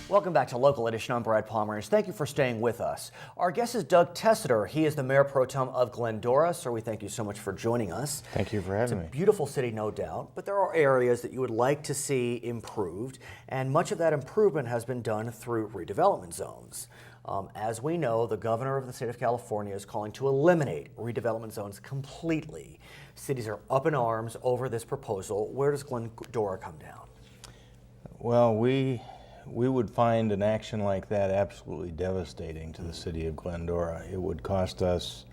Welcome back to Local Edition. I'm Brad Pomerance. Thank you for staying with us. Our guest is Doug Tessitor. He is the Mayor Pro Tem of Glendora. Sir, we thank you so much for joining us. Thank you for having me. It's a beautiful city, no doubt, but there are areas that you would like to see improved, and much of that improvement has been done through redevelopment zones. As we know, the governor of the state of California is calling to eliminate redevelopment zones completely. Cities are up in arms over this proposal. Where does Glendora come down? Well, we would find an action like that absolutely devastating to the city of Glendora. It would cost us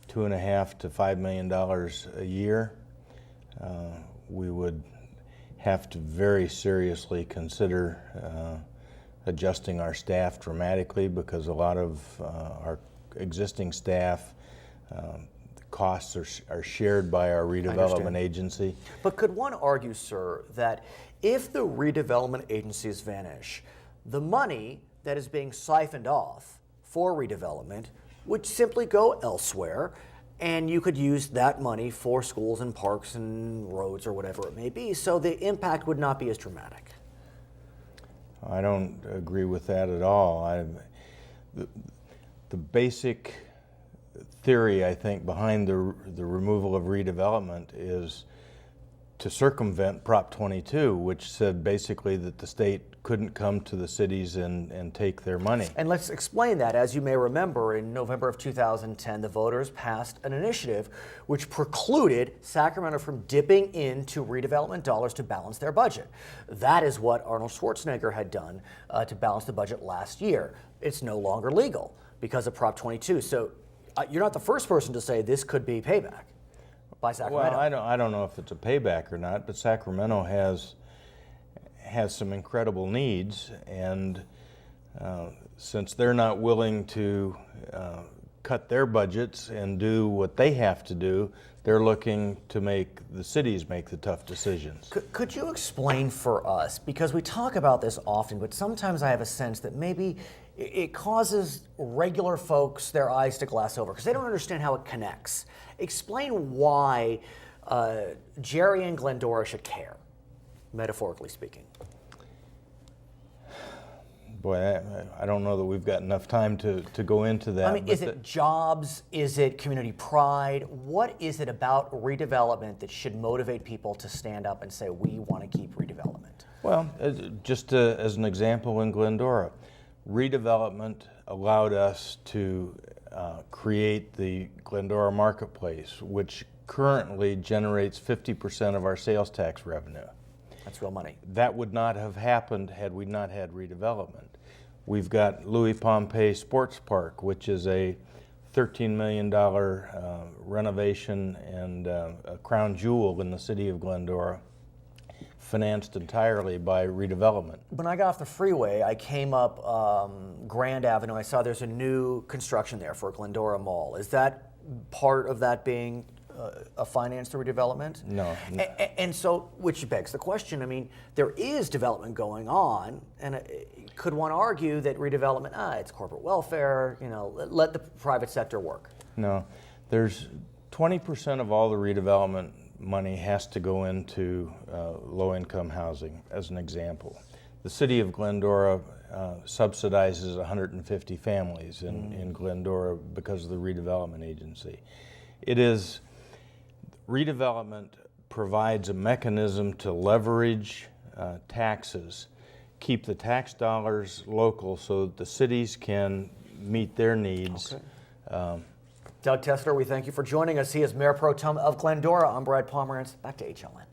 $2.5 to $5 million a year. We would have to very seriously consider adjusting our staff dramatically, because a lot of our existing staff, costs are shared by our redevelopment agency. But could one argue, sir, that if the redevelopment agencies vanish, the money that is being siphoned off for redevelopment would simply go elsewhere, and you could use that money for schools and parks and roads or whatever it may be, so the impact would not be as dramatic? I don't agree with that at all. The basic theory, I think, behind the removal of redevelopment is to circumvent Prop 22, which said basically that the state couldn't come to the cities and take their money. And let's explain that. As you may remember, in November of 2010, the voters passed an initiative which precluded Sacramento from dipping into redevelopment dollars to balance their budget. That is what Arnold Schwarzenegger had done to balance the budget last year. It's no longer legal because of Prop 22. So you're not the first person to say this could be payback by Sacramento. Well, I don't know if it's a payback or not, but Sacramento has some incredible needs, and since they're not willing to cut their budgets and do what they have to do, they're looking to make the cities make the tough decisions. Could you explain for us, because we talk about this often, but sometimes I have a sense that maybe it causes regular folks their eyes to glass over because they don't understand how it connects. Explain why Jerry and Glendora should care, metaphorically speaking. Boy, I don't know that we've got enough time to go into that. I mean, is it jobs? Is it community pride? What is it about redevelopment that should motivate people to stand up and say, we want to keep redevelopment? Well, just as an example, in Glendora, redevelopment allowed us to create the Glendora Marketplace, which currently generates 50% of our sales tax revenue. That's real money. That would not have happened had we not had redevelopment. We've got Louis Pompey Sports Park, which is a $13 million renovation and a crown jewel in the city of Glendora, financed entirely by redevelopment. When I got off the freeway, I came up Grand Avenue. I saw there's a new construction there for Glendora Mall. Is that part of that being a finance through redevelopment? No. And so, which begs the question, I mean, there is development going on, and could one argue that redevelopment, it's corporate welfare, let the private sector work? No. There's 20% of all the redevelopment money has to go into low-income housing, as an example. The city of Glendora subsidizes 150 families in Glendora because of the redevelopment agency. Redevelopment provides a mechanism to leverage taxes, keep the tax dollars local so that the cities can meet their needs. Okay. Doug Tessitor, we thank you for joining us. He is Mayor Pro Tem of Glendora. I'm Brad Pomerance. Back to HLN.